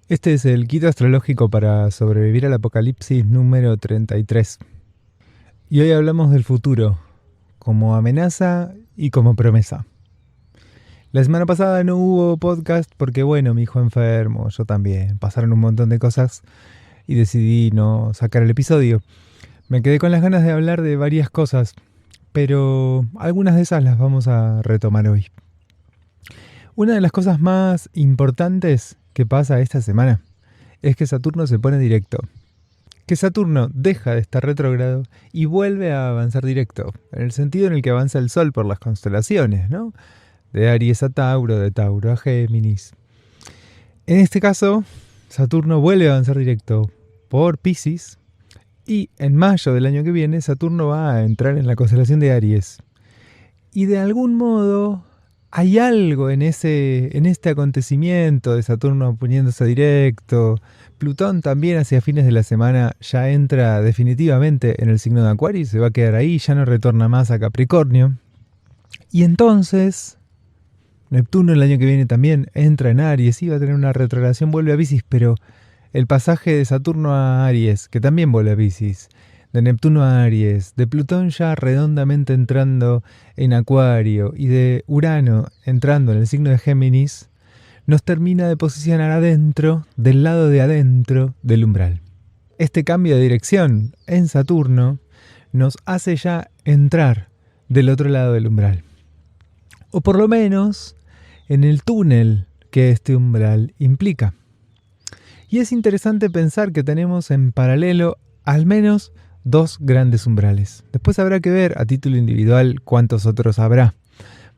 Este es el kit astrológico para sobrevivir al apocalipsis número 33. Y hoy hablamos del futuro, como amenaza y como promesa. La semana pasada no hubo podcast porque, mi hijo enfermo, yo también. Pasaron un montón de cosas y decidí no sacar el episodio. Me quedé con las ganas de hablar de varias cosas, pero algunas de esas las vamos a retomar hoy. Una de las cosas más importantes que pasa esta semana es que Saturno se pone directo. Que Saturno deja de estar retrógrado y vuelve a avanzar directo, en el sentido en el que avanza el Sol por las constelaciones, ¿no? De Aries a Tauro, de Tauro a Géminis. En este caso, Saturno vuelve a avanzar directo por Piscis y en mayo del año que viene Saturno va a entrar en la constelación de Aries. Y de algún modo hay algo en este acontecimiento de Saturno poniéndose directo. Plutón también hacia fines de la semana ya entra definitivamente en el signo de Acuario y se va a quedar ahí, ya no retorna más a Capricornio. Y entonces Neptuno el año que viene también entra en Aries y va a tener una retrogradación, vuelve a Piscis, pero el pasaje de Saturno a Aries, que también vuelve a Piscis, de Neptuno a Aries, de Plutón ya redondamente entrando en Acuario y de Urano entrando en el signo de Géminis, nos termina de posicionar adentro, del lado de adentro del umbral. Este cambio de dirección en Saturno nos hace ya entrar del otro lado del umbral. O por lo menos en el túnel que este umbral implica. Y es interesante pensar que tenemos en paralelo al menos dos grandes umbrales. Después habrá que ver a título individual cuántos otros habrá.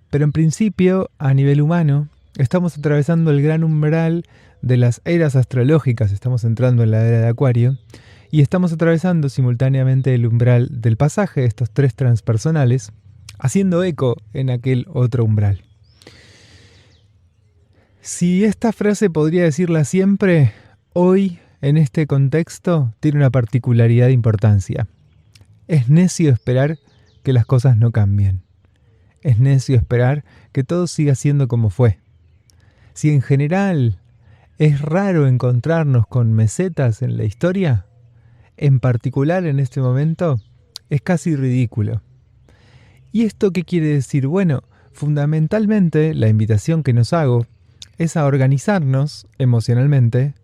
Pero en principio, a nivel humano, estamos atravesando el gran umbral de las eras astrológicas, estamos entrando en la era de Acuario, y estamos atravesando simultáneamente el umbral del pasaje de estos tres transpersonales, haciendo eco en aquel otro umbral. Si esta frase podría decirla siempre, hoy, en este contexto, tiene una particularidad de importancia. Es necio esperar que las cosas no cambien. Es necio esperar que todo siga siendo como fue. Si en general es raro encontrarnos con mesetas en la historia, en particular en este momento, es casi ridículo. ¿Y esto qué quiere decir? Bueno, fundamentalmente la invitación que nos hago es a organizarnos emocionalmente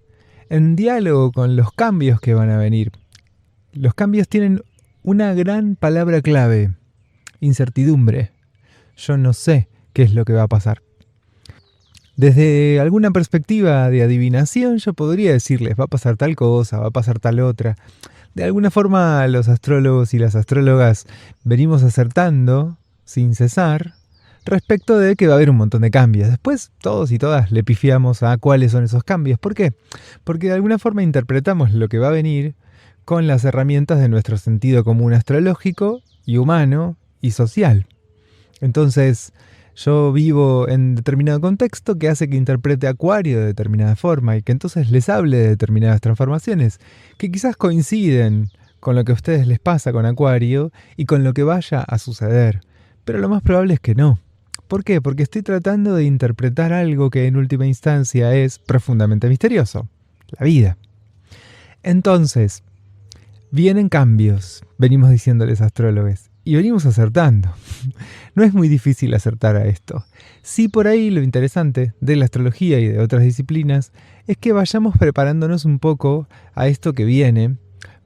en diálogo con los cambios que van a venir. Los cambios tienen una gran palabra clave: incertidumbre. Yo no sé qué es lo que va a pasar. Desde alguna perspectiva de adivinación yo podría decirles, va a pasar tal cosa, va a pasar tal otra. De alguna forma los astrólogos y las astrólogas venimos acertando sin cesar respecto de que va a haber un montón de cambios. Después todos y todas le pifiamos a cuáles son esos cambios. ¿Por qué? Porque de alguna forma interpretamos lo que va a venir con las herramientas de nuestro sentido común astrológico y humano y social. Entonces, yo vivo en determinado contexto que hace que interprete Acuario de determinada forma y que entonces les hable de determinadas transformaciones que quizás coinciden con lo que a ustedes les pasa con Acuario y con lo que vaya a suceder. Pero lo más probable es que no. ¿Por qué? Porque estoy tratando de interpretar algo que en última instancia es profundamente misterioso: la vida. Entonces, vienen cambios, venimos diciéndoles astrólogos, y venimos acertando. No es muy difícil acertar a esto. Sí, por ahí lo interesante de la astrología y de otras disciplinas es que vayamos preparándonos un poco a esto que viene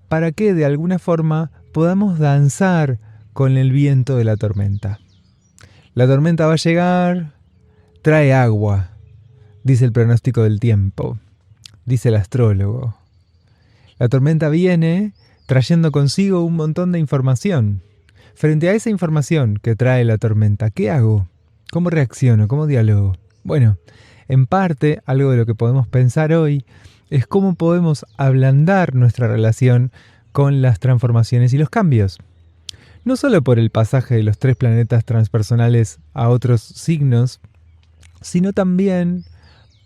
para que de alguna forma podamos danzar con el viento de la tormenta. La tormenta va a llegar, trae agua, dice el pronóstico del tiempo, dice el astrólogo. La tormenta viene trayendo consigo un montón de información. Frente a esa información que trae la tormenta, ¿qué hago? ¿Cómo reacciono? ¿Cómo dialogo? Bueno, en parte, algo de lo que podemos pensar hoy es cómo podemos ablandar nuestra relación con las transformaciones y los cambios. No solo por el pasaje de los tres planetas transpersonales a otros signos, sino también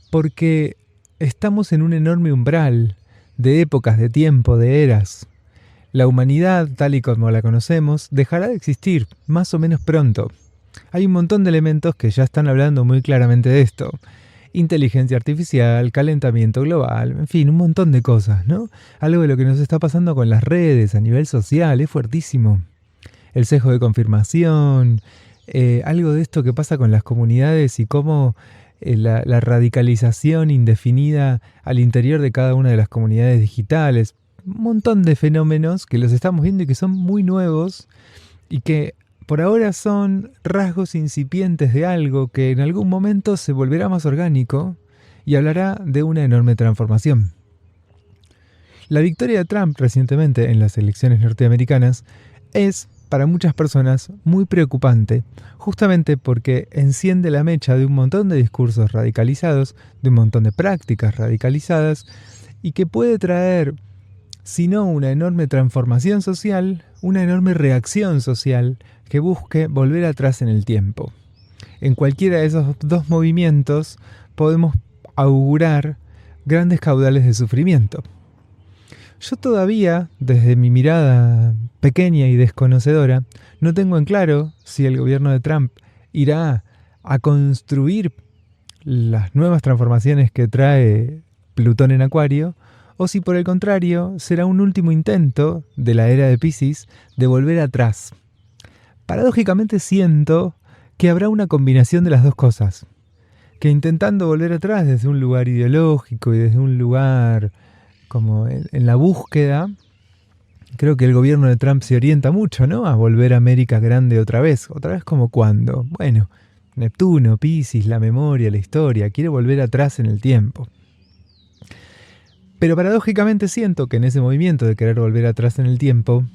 porque estamos en un enorme umbral de épocas, de tiempo, de eras. La humanidad, tal y como la conocemos, dejará de existir más o menos pronto. Hay un montón de elementos que ya están hablando muy claramente de esto. inteligencia artificial, calentamiento global, en fin, un montón de cosas, ¿no? Algo de lo que nos está pasando con las redes a nivel social es fuertísimo. El sesgo de confirmación, algo de esto que pasa con las comunidades y cómo la radicalización indefinida al interior de cada una de las comunidades digitales. Un montón de fenómenos que los estamos viendo y que son muy nuevos y que por ahora son rasgos incipientes de algo que en algún momento se volverá más orgánico y hablará de una enorme transformación. La victoria de Trump recientemente en las elecciones norteamericanas es, para muchas personas, muy preocupante, justamente porque enciende la mecha de un montón de discursos radicalizados, de un montón de prácticas radicalizadas, y que puede traer, si no una enorme transformación social, una enorme reacción social que busque volver atrás en el tiempo. En cualquiera de esos dos movimientos podemos augurar grandes caudales de sufrimiento. Yo todavía, desde mi mirada pequeña y desconocedora, no tengo en claro si el gobierno de Trump irá a construir las nuevas transformaciones que trae Plutón en Acuario, o si por el contrario será un último intento de la era de Piscis de volver atrás. Paradójicamente siento que habrá una combinación de las dos cosas, que intentando volver atrás desde un lugar ideológico y desde un lugar como en la búsqueda, creo que el gobierno de Trump se orienta mucho, ¿no? A volver a América grande otra vez como cuando, bueno, Neptuno, Piscis, la memoria, la historia, quiere volver atrás en el tiempo. Pero paradójicamente siento que en ese movimiento de querer volver atrás en el tiempo,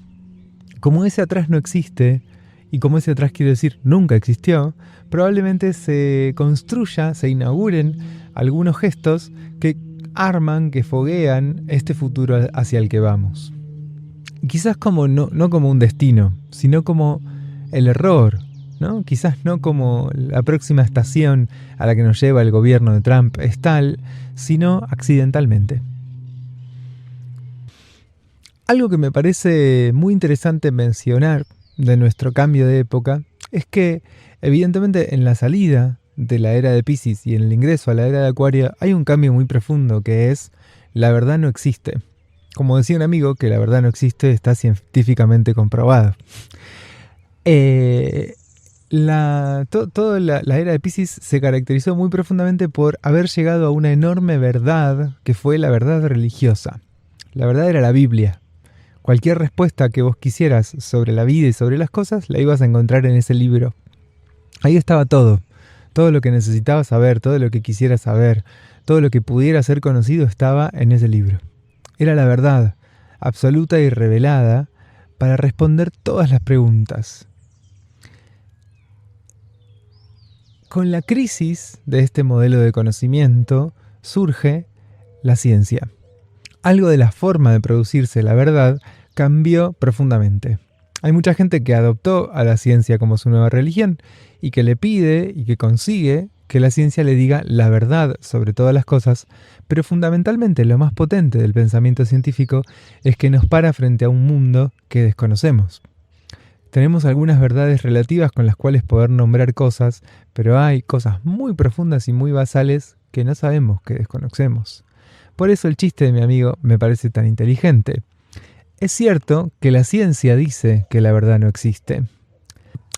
como ese atrás no existe, y como ese atrás quiero decir nunca existió, probablemente se construya, se inauguren algunos gestos que arman, que foguean este futuro hacia el que vamos. Quizás como no como un destino, sino como el error, ¿no? Quizás no como la próxima estación a la que nos lleva el gobierno de Trump es tal, sino accidentalmente. Algo que me parece muy interesante mencionar de nuestro cambio de época es que, evidentemente, en la salida de la era de Piscis y en el ingreso a la era de Acuario hay un cambio muy profundo que es la verdad no existe. Como decía un amigo, que la verdad no existe está científicamente comprobado. Toda la era de Piscis se caracterizó muy profundamente por haber llegado a una enorme verdad que fue la verdad religiosa. La verdad era la Biblia. Cualquier respuesta que vos quisieras sobre la vida y sobre las cosas la ibas a encontrar en ese libro. Ahí estaba todo. Todo lo que necesitabas saber, todo lo que quisieras saber, todo lo que pudiera ser conocido estaba en ese libro. Era la verdad, absoluta y revelada, para responder todas las preguntas. Con la crisis de este modelo de conocimiento surge la ciencia. Algo de la forma de producirse la verdad cambió profundamente. Hay mucha gente que adoptó a la ciencia como su nueva religión y que le pide y que consigue que la ciencia le diga la verdad sobre todas las cosas, pero fundamentalmente lo más potente del pensamiento científico es que nos para frente a un mundo que desconocemos. Tenemos algunas verdades relativas con las cuales poder nombrar cosas, pero hay cosas muy profundas y muy basales que no sabemos, que desconocemos. Por eso el chiste de mi amigo me parece tan inteligente. Es cierto que la ciencia dice que la verdad no existe.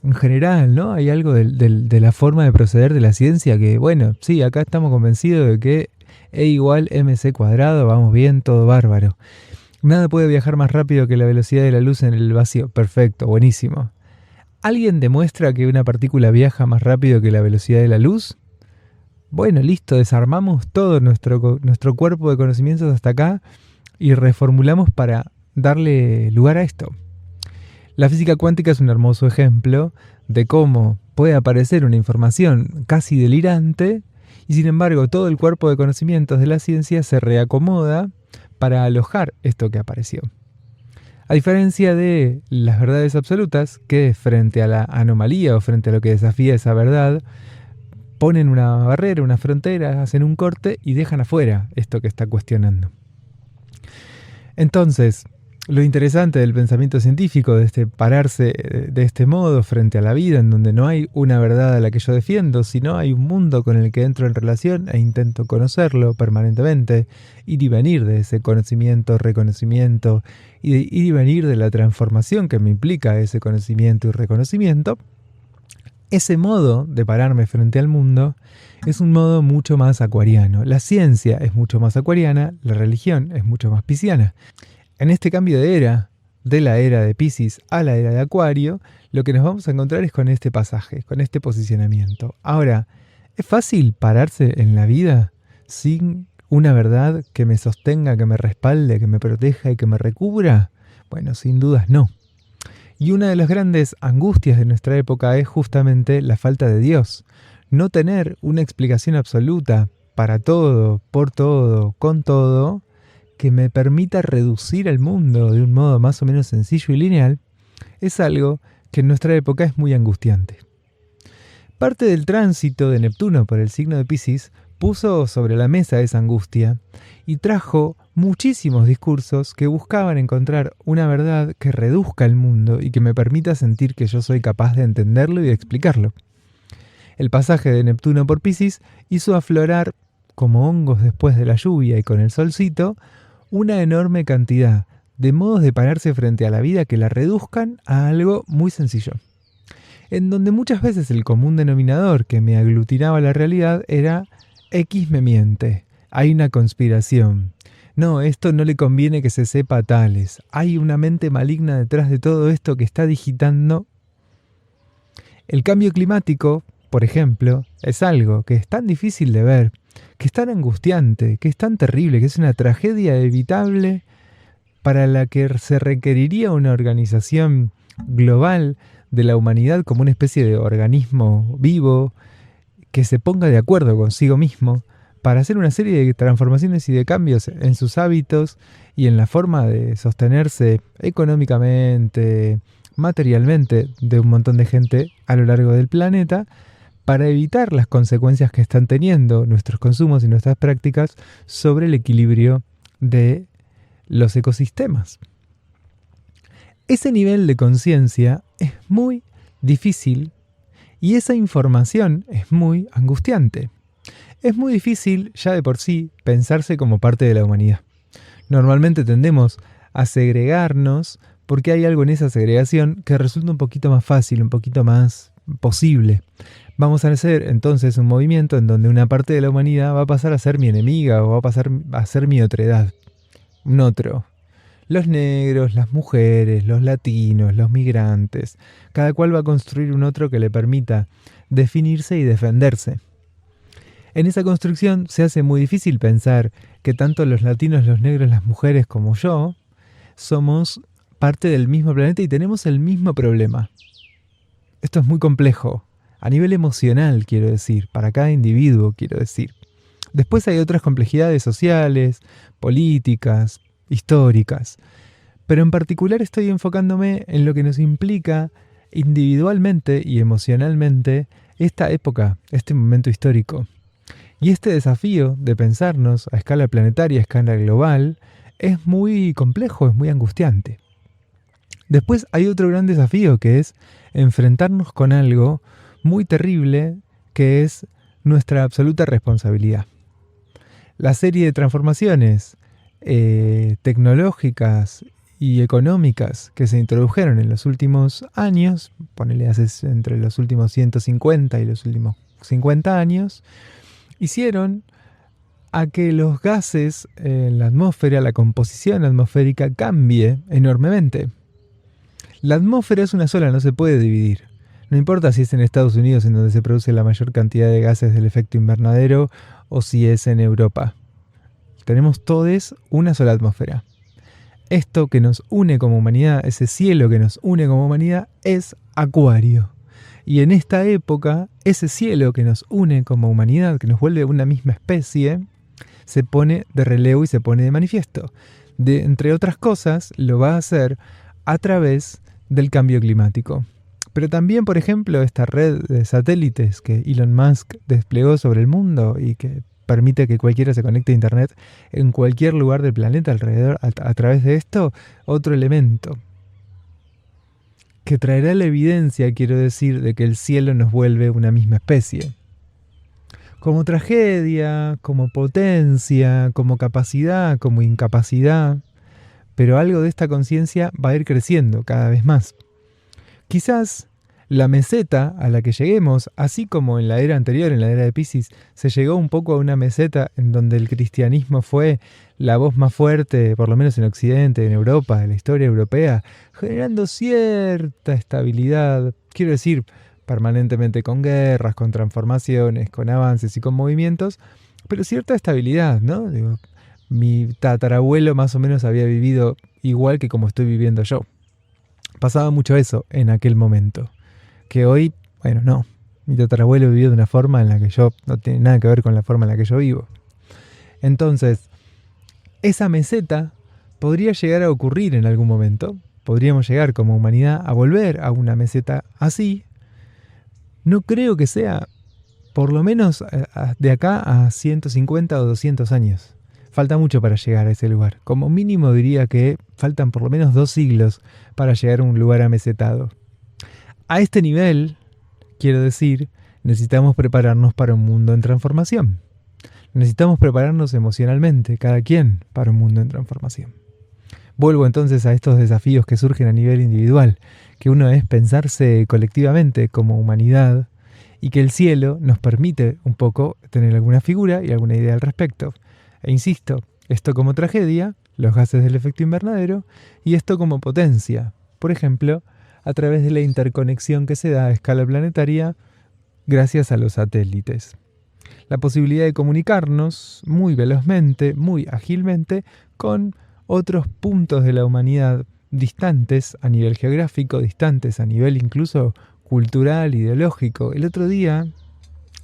En general, ¿no? Hay algo de la forma de proceder de la ciencia que, bueno, sí, acá estamos convencidos de que E igual mc cuadrado, vamos bien, todo bárbaro. Nada puede viajar más rápido que la velocidad de la luz en el vacío. Perfecto, buenísimo. ¿Alguien demuestra que una partícula viaja más rápido que la velocidad de la luz? Bueno, listo, desarmamos todo nuestro cuerpo de conocimientos hasta acá y reformulamos para darle lugar a esto. La física cuántica es un hermoso ejemplo de cómo puede aparecer una información casi delirante y sin embargo todo el cuerpo de conocimientos de la ciencia se reacomoda para alojar esto que apareció. A diferencia de las verdades absolutas que frente a la anomalía o frente a lo que desafía esa verdad ponen una barrera, una frontera, hacen un corte y dejan afuera esto que está cuestionando. Entonces, Lo interesante del pensamiento científico, de este pararse de este modo frente a la vida, en donde no hay una verdad a la que yo defiendo, sino hay un mundo con el que entro en relación e intento conocerlo permanentemente, ir y venir de ese conocimiento, reconocimiento, y de ir y venir de la transformación que me implica ese conocimiento y reconocimiento. Ese modo de pararme frente al mundo es un modo mucho más acuariano. La ciencia es mucho más acuariana, la religión es mucho más pisciana. En este cambio de era, de la era de Piscis a la era de Acuario, lo que nos vamos a encontrar es con este pasaje, con este posicionamiento. Ahora, ¿es fácil pararse en la vida sin una verdad que me sostenga, que me respalde, que me proteja y que me recubra? Bueno, sin dudas no. Y una de las grandes angustias de nuestra época es justamente la falta de Dios. No tener una explicación absoluta para todo, por todo, con todo, que me permita reducir el mundo de un modo más o menos sencillo y lineal, es algo que en nuestra época es muy angustiante. Parte del tránsito de Neptuno por el signo de Piscis puso sobre la mesa esa angustia y trajo muchísimos discursos que buscaban encontrar una verdad que reduzca el mundo y que me permita sentir que yo soy capaz de entenderlo y de explicarlo. El pasaje de Neptuno por Piscis hizo aflorar, como hongos después de la lluvia y con el solcito, una enorme cantidad de modos de pararse frente a la vida que la reduzcan a algo muy sencillo. En donde muchas veces el común denominador que me aglutinaba la realidad era X me miente, hay una conspiración. No, esto no le conviene que se sepa a tales. Hay una mente maligna detrás de todo esto que está digitando. El cambio climático, por ejemplo, es algo que es tan difícil de ver, que es tan angustiante, que es tan terrible, que es una tragedia evitable para la que se requeriría una organización global de la humanidad como una especie de organismo vivo que se ponga de acuerdo consigo mismo para hacer una serie de transformaciones y de cambios en sus hábitos y en la forma de sostenerse económicamente, materialmente de un montón de gente a lo largo del planeta, para evitar las consecuencias que están teniendo nuestros consumos y nuestras prácticas sobre el equilibrio de los ecosistemas. Ese nivel de conciencia es muy difícil y esa información es muy angustiante. Es muy difícil ya de por sí pensarse como parte de la humanidad. Normalmente tendemos a segregarnos porque hay algo en esa segregación que resulta un poquito más fácil, un poquito más posible. Vamos a hacer entonces un movimiento en donde una parte de la humanidad va a pasar a ser mi enemiga o va a pasar a ser mi otredad. Un otro. Los negros, las mujeres, los latinos, los migrantes. Cada cual va a construir un otro que le permita definirse y defenderse. En esa construcción se hace muy difícil pensar que tanto los latinos, los negros, las mujeres como yo somos parte del mismo planeta y tenemos el mismo problema. Esto es muy complejo. A nivel emocional, quiero decir, para cada individuo, quiero decir. Después hay otras complejidades sociales, políticas, históricas. Pero en particular estoy enfocándome en lo que nos implica individualmente y emocionalmente esta época, este momento histórico. Y este desafío de pensarnos a escala planetaria, a escala global, es muy complejo, es muy angustiante. Después hay otro gran desafío que es enfrentarnos con algo muy terrible que es nuestra absoluta responsabilidad. La serie de transformaciones tecnológicas y económicas que se introdujeron en los últimos años, ponele entre los últimos 150 y los últimos 50 años, hicieron a que los gases en la atmósfera, la composición atmosférica cambie enormemente. La atmósfera es una sola, no se puede dividir. No importa si es en Estados Unidos en donde se produce la mayor cantidad de gases del efecto invernadero o si es en Europa. Tenemos todos una sola atmósfera. Esto que nos une como humanidad, ese cielo que nos une como humanidad, es Acuario. Y en esta época, ese cielo que nos une como humanidad, que nos vuelve una misma especie, se pone de relevo y se pone de manifiesto. Entre otras cosas, lo va a hacer a través del cambio climático. Pero también, por ejemplo, esta red de satélites que Elon Musk desplegó sobre el mundo y que permite que cualquiera se conecte a internet en cualquier lugar del planeta alrededor a través de esto, otro elemento que traerá la evidencia, quiero decir, de que el cielo nos vuelve una misma especie. Como tragedia, como potencia, como capacidad, como incapacidad, pero algo de esta conciencia va a ir creciendo cada vez más. Quizás la meseta a la que lleguemos, así como en la era anterior, en la era de Piscis, se llegó un poco a una meseta en donde el cristianismo fue la voz más fuerte, por lo menos en Occidente, en Europa, en la historia europea, generando cierta estabilidad, quiero decir, permanentemente con guerras, con transformaciones, con avances y con movimientos, pero cierta estabilidad, ¿no? Digo, mi tatarabuelo más o menos había vivido igual que como estoy viviendo yo. Pasaba mucho eso en aquel momento. Que hoy, bueno, no. Mi tatarabuelo vivió de una forma en la que yo no tiene nada que ver con la forma en la que yo vivo. Entonces, esa meseta podría llegar a ocurrir en algún momento. Podríamos llegar como humanidad a volver a una meseta así. No creo que sea, por lo menos de acá a 150 o 200 años. Falta mucho para llegar a ese lugar. Como mínimo diría que faltan por lo menos 2 siglos para llegar a un lugar amesetado. A este nivel, quiero decir, necesitamos prepararnos para un mundo en transformación. Necesitamos prepararnos emocionalmente, cada quien, para un mundo en transformación. Vuelvo entonces a estos desafíos que surgen a nivel individual, que uno es pensarse colectivamente como humanidad y que el cielo nos permite un poco tener alguna figura y alguna idea al respecto. E insisto, esto como tragedia, los gases del efecto invernadero, y esto como potencia, por ejemplo, a través de la interconexión que se da a escala planetaria gracias a los satélites. La posibilidad de comunicarnos muy velozmente, muy ágilmente, con otros puntos de la humanidad distantes a nivel geográfico, distantes a nivel incluso cultural, ideológico. El otro día,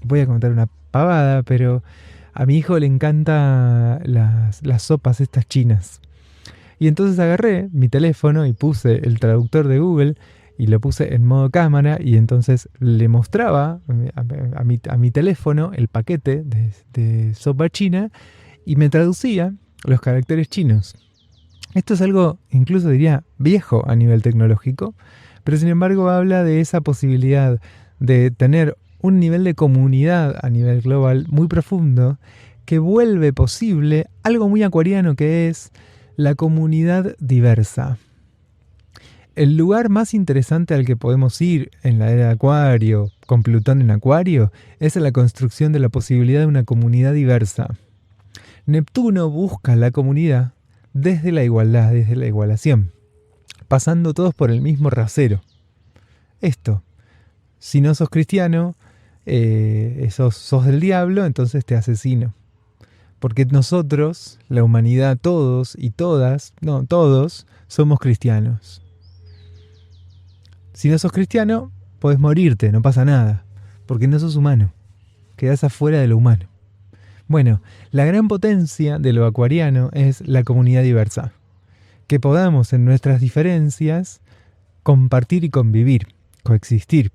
voy a contar una pavada, pero a mi hijo le encantan las sopas estas chinas. Y entonces agarré mi teléfono y puse el traductor de Google y lo puse en modo cámara y entonces le mostraba a mi teléfono el paquete de sopa china y me traducía los caracteres chinos. Esto es algo, incluso diría, viejo a nivel tecnológico, pero sin embargo habla de esa posibilidad de tener un nivel de comunidad a nivel global muy profundo que vuelve posible algo muy acuariano que es la comunidad diversa. El lugar más interesante al que podemos ir en la era de Acuario, con Plutón en Acuario, es la construcción de la posibilidad de una comunidad diversa. Neptuno busca la comunidad desde la igualdad, desde la igualación, pasando todos por el mismo rasero. Esto, si no sos cristiano, sos del diablo, entonces te asesino. Porque nosotros, la humanidad, todos y todas, no, todos, somos cristianos. Si no sos cristiano, podés morirte, no pasa nada, porque no sos humano, quedás afuera de lo humano. Bueno, la gran potencia de lo acuariano es la comunidad diversa, que podamos en nuestras diferencias compartir y convivir, coexistir.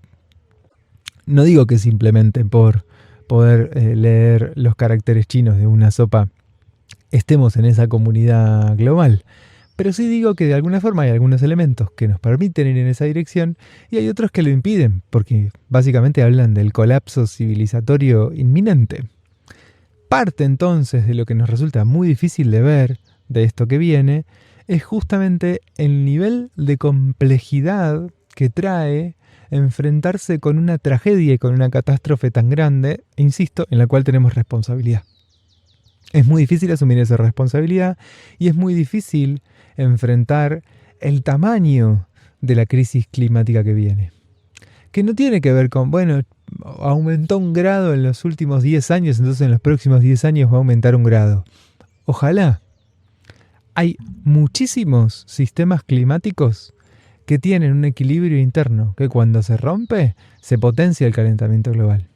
No digo que simplemente por poder leer los caracteres chinos de una sopa estemos en esa comunidad global, pero sí digo que de alguna forma hay algunos elementos que nos permiten ir en esa dirección y hay otros que lo impiden, porque básicamente hablan del colapso civilizatorio inminente. Parte entonces de lo que nos resulta muy difícil de ver de esto que viene es justamente el nivel de complejidad que trae enfrentarse con una tragedia y con una catástrofe tan grande, e insisto, en la cual tenemos responsabilidad. Es muy difícil asumir esa responsabilidad y es muy difícil enfrentar el tamaño de la crisis climática que viene. Que no tiene que ver con, bueno, aumentó 1 grado en los últimos 10 años, entonces en los próximos 10 años va a aumentar 1 grado. Ojalá. Hay muchísimos sistemas climáticos que tienen un equilibrio interno, que cuando se rompe, se potencia el calentamiento global.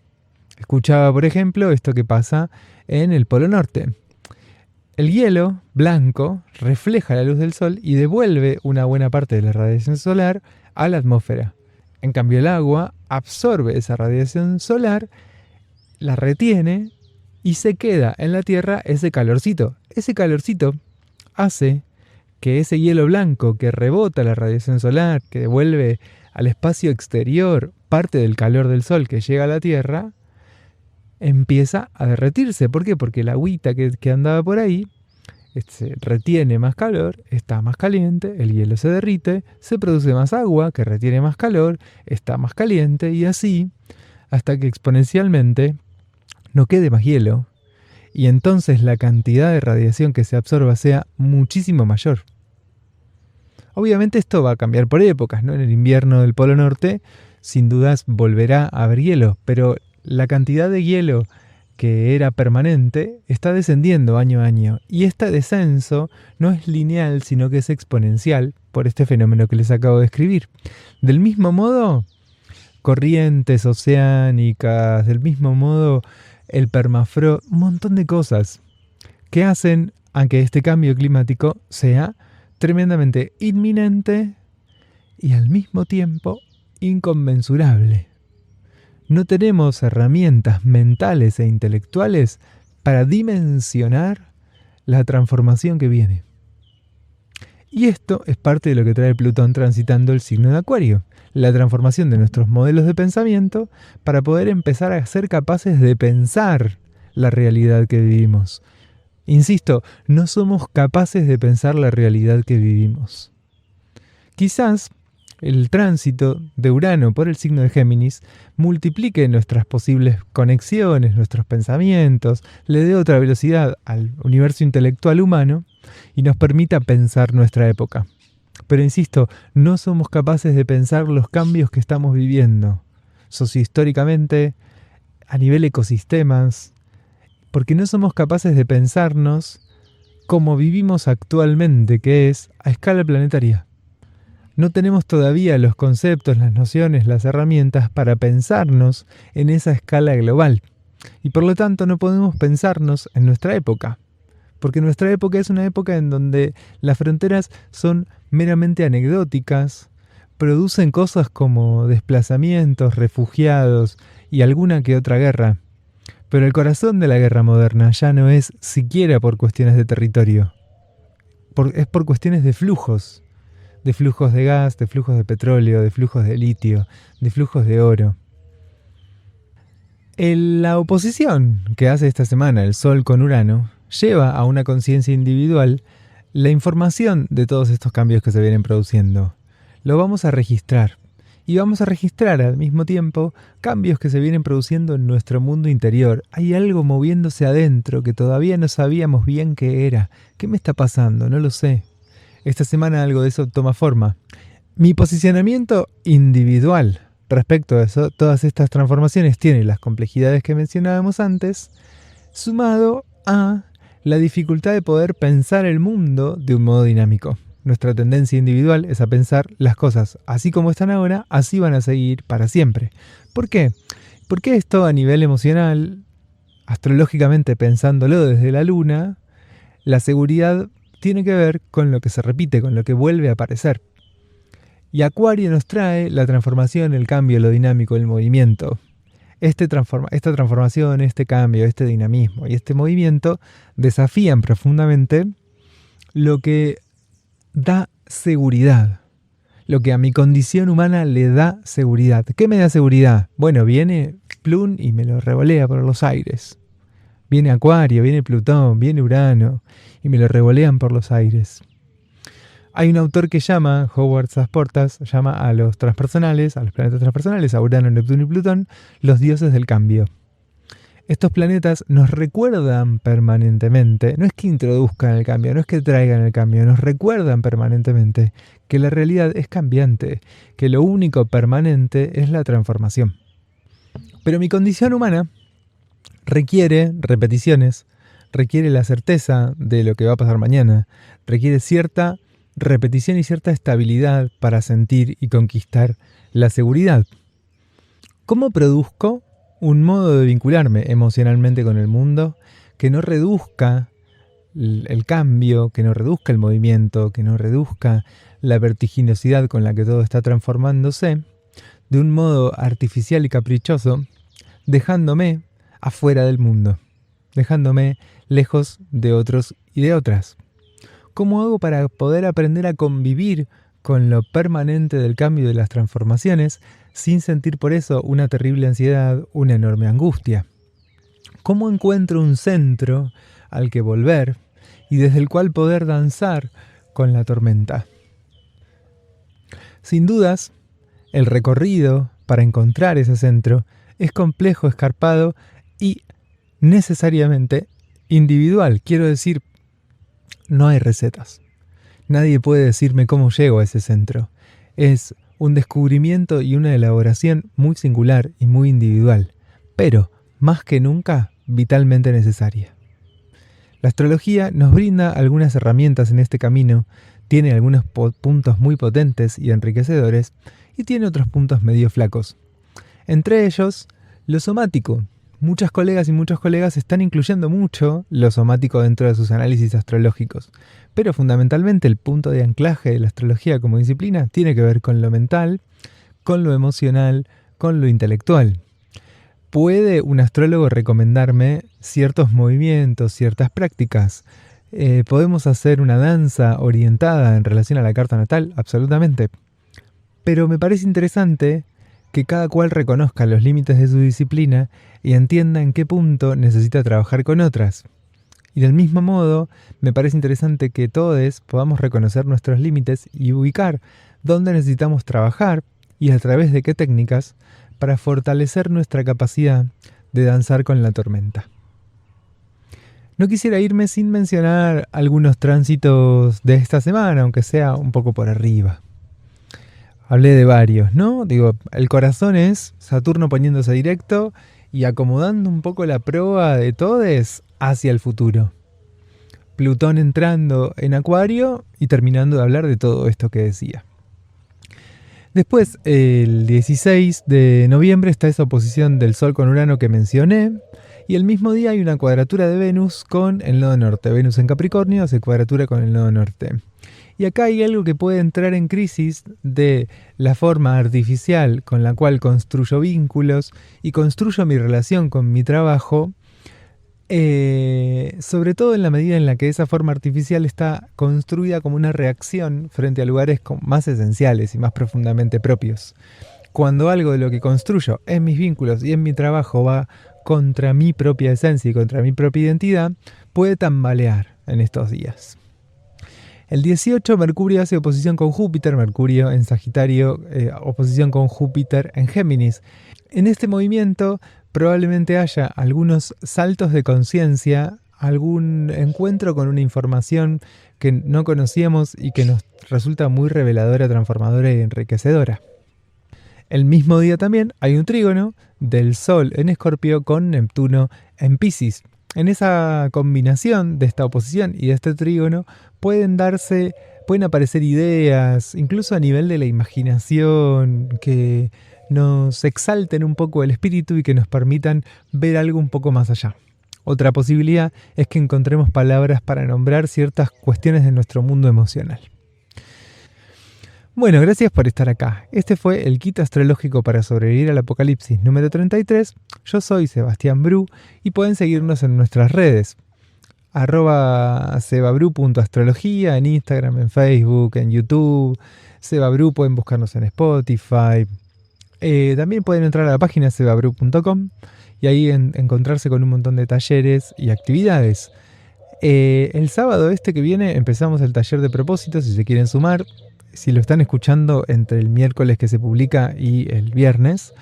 Escuchaba, por ejemplo, esto que pasa en el Polo Norte. El hielo blanco refleja la luz del sol y devuelve una buena parte de la radiación solar a la atmósfera. En cambio, el agua absorbe esa radiación solar, la retiene y se queda en la Tierra ese calorcito. Ese calorcito hace que ese hielo blanco que rebota la radiación solar, que devuelve al espacio exterior parte del calor del Sol que llega a la Tierra, empieza a derretirse. ¿Por qué? Porque la agüita que andaba por ahí retiene más calor, está más caliente, el hielo se derrite, se produce más agua que retiene más calor, está más caliente y así hasta que exponencialmente no quede más hielo y entonces la cantidad de radiación que se absorba sea muchísimo mayor. Obviamente esto va a cambiar por épocas, ¿no? En el invierno del Polo Norte sin dudas volverá a haber hielo, pero la cantidad de hielo que era permanente está descendiendo año a año y este descenso no es lineal sino que es exponencial por este fenómeno que les acabo de describir. Del mismo modo, corrientes oceánicas, del mismo modo el permafrost, un montón de cosas que hacen a que este cambio climático sea tremendamente inminente y al mismo tiempo inconmensurable. No tenemos herramientas mentales e intelectuales para dimensionar la transformación que viene. Y esto es parte de lo que trae Plutón transitando el signo de Acuario, la transformación de nuestros modelos de pensamiento para poder empezar a ser capaces de pensar la realidad que vivimos. Insisto, no somos capaces de pensar la realidad que vivimos. Quizás el tránsito de Urano por el signo de Géminis multiplique nuestras posibles conexiones, nuestros pensamientos, le dé otra velocidad al universo intelectual humano y nos permita pensar nuestra época. Pero insisto, no somos capaces de pensar los cambios que estamos viviendo, sociohistóricamente, a nivel ecosistemas, porque no somos capaces de pensarnos como vivimos actualmente, que es a escala planetaria. No tenemos todavía los conceptos, las nociones, las herramientas para pensarnos en esa escala global. Y por lo tanto no podemos pensarnos en nuestra época. Porque nuestra época es una época en donde las fronteras son meramente anecdóticas, producen cosas como desplazamientos, refugiados y alguna que otra guerra. Pero el corazón de la guerra moderna ya no es siquiera por cuestiones de territorio. Es por cuestiones de flujos de gas, de flujos de petróleo, de flujos de litio, de flujos de oro. La oposición que hace esta semana el Sol con Urano lleva a una conciencia individual la información de todos estos cambios que se vienen produciendo. Lo vamos a registrar. Y vamos a registrar al mismo tiempo cambios que se vienen produciendo en nuestro mundo interior. Hay algo moviéndose adentro que todavía no sabíamos bien qué era. ¿Qué me está pasando? No lo sé. Esta semana algo de eso toma forma. Mi posicionamiento individual respecto a eso, todas estas transformaciones tiene las complejidades que mencionábamos antes, sumado a la dificultad de poder pensar el mundo de un modo dinámico. Nuestra tendencia individual es a pensar las cosas así como están ahora, así van a seguir para siempre. ¿Por qué? Porque esto a nivel emocional, astrológicamente pensándolo desde la luna, la seguridad tiene que ver con lo que se repite, con lo que vuelve a aparecer. Y Acuario nos trae la transformación, el cambio, lo dinámico, el movimiento. Esta transformación, este cambio, este dinamismo y este movimiento desafían profundamente lo que da seguridad, lo que a mi condición humana le da seguridad. ¿Qué me da seguridad? Bueno, viene Plutón y me lo revolea por los aires. Viene Acuario, viene Plutón, viene Urano y me lo revolean por los aires. Hay un autor que llama, Howard Sasportas, llama a los transpersonales, a los planetas transpersonales, a Urano, Neptuno y Plutón, los dioses del cambio. Estos planetas nos recuerdan permanentemente, no es que introduzcan el cambio, no es que traigan el cambio, nos recuerdan permanentemente que la realidad es cambiante, que lo único permanente es la transformación. Pero mi condición humana requiere repeticiones, requiere la certeza de lo que va a pasar mañana, requiere cierta repetición y cierta estabilidad para sentir y conquistar la seguridad. ¿Cómo produzco un modo de vincularme emocionalmente con el mundo que no reduzca el cambio, que no reduzca el movimiento, que no reduzca la vertiginosidad con la que todo está transformándose, de un modo artificial y caprichoso, dejándome afuera del mundo? dejándome lejos de otros y de otras. ¿Cómo hago para poder aprender a convivir con lo permanente del cambio y de las transformaciones sin sentir por eso una terrible ansiedad, una enorme angustia? ¿Cómo encuentro un centro al que volver y desde el cual poder danzar con la tormenta? Sin dudas, el recorrido para encontrar ese centro es complejo, escarpado y necesariamente individual. Quiero decir, no hay recetas. Nadie puede decirme cómo llego a ese centro. Es un descubrimiento y una elaboración muy singular y muy individual, pero más que nunca vitalmente necesaria. La astrología nos brinda algunas herramientas en este camino, tiene algunos puntos muy potentes y enriquecedores y tiene otros puntos medio flacos. Entre ellos, lo somático. Muchas colegas y muchos colegas están incluyendo mucho lo somático dentro de sus análisis astrológicos, pero fundamentalmente el punto de anclaje de la astrología como disciplina tiene que ver con lo mental, con lo emocional, con lo intelectual. ¿Puede un astrólogo recomendarme ciertos movimientos, ciertas prácticas? ¿Podemos hacer una danza orientada en relación a la carta natal? Absolutamente. Pero me parece interesante que cada cual reconozca los límites de su disciplina y entienda en qué punto necesita trabajar con otras. Y del mismo modo, me parece interesante que todos podamos reconocer nuestros límites y ubicar dónde necesitamos trabajar y a través de qué técnicas para fortalecer nuestra capacidad de danzar con la tormenta. No quisiera irme sin mencionar algunos tránsitos de esta semana, aunque sea un poco por arriba. Hablé de varios, ¿no? El corazón es Saturno poniéndose directo y acomodando un poco la proa de todes hacia el futuro. Plutón entrando en Acuario y terminando de hablar de todo esto que decía. Después, el 16 de noviembre está esa oposición del Sol con Urano que mencioné. Y el mismo día hay una cuadratura de Venus con el nodo norte. Venus en Capricornio hace cuadratura con el nodo norte. Y acá hay algo que puede entrar en crisis de la forma artificial con la cual construyo vínculos y construyo mi relación con mi trabajo, sobre todo en la medida en la que esa forma artificial está construida como una reacción frente a lugares más esenciales y más profundamente propios. Cuando algo de lo que construyo en mis vínculos y en mi trabajo va contra mi propia esencia y contra mi propia identidad, puede tambalear en estos días. El 18, Mercurio hace oposición con Júpiter, Mercurio en Sagitario, oposición con Júpiter en Géminis. En este movimiento probablemente haya algunos saltos de conciencia, algún encuentro con una información que no conocíamos y que nos resulta muy reveladora, transformadora y enriquecedora. El mismo día también hay un trígono del Sol en Escorpio con Neptuno en Piscis. En esa combinación de esta oposición y de este trígono pueden aparecer ideas, incluso a nivel de la imaginación, que nos exalten un poco el espíritu y que nos permitan ver algo un poco más allá. Otra posibilidad es que encontremos palabras para nombrar ciertas cuestiones de nuestro mundo emocional. Bueno, gracias por estar acá. Este fue el kit astrológico para sobrevivir al apocalipsis número 33. Yo soy Sebastián Bru y pueden seguirnos en nuestras redes. @sebabru.astrología en Instagram, en Facebook, en YouTube. Sebabru, pueden buscarnos en Spotify. También pueden entrar a la página sebabru.com y ahí encontrarse con un montón de talleres y actividades. El sábado que viene empezamos el taller de propósitos, si se quieren sumar. Si lo están escuchando entre el miércoles que se publica y el viernes,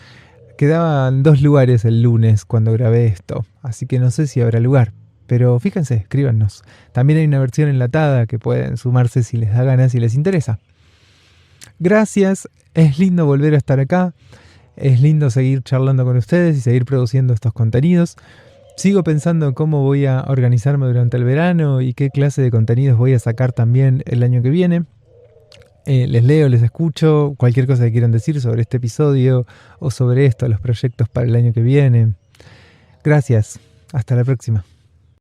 quedaban 2 lugares el lunes cuando grabé esto, así que no sé si habrá lugar, pero fíjense, escríbanos. También hay una versión enlatada que pueden sumarse si les da ganas y les interesa. Gracias, es lindo volver a estar acá, es lindo seguir charlando con ustedes y seguir produciendo estos contenidos. Sigo pensando en cómo voy a organizarme durante el verano y qué clase de contenidos voy a sacar también el año que viene. Les leo, les escucho, cualquier cosa que quieran decir sobre este episodio o sobre esto, los proyectos para el año que viene. Gracias, hasta la próxima.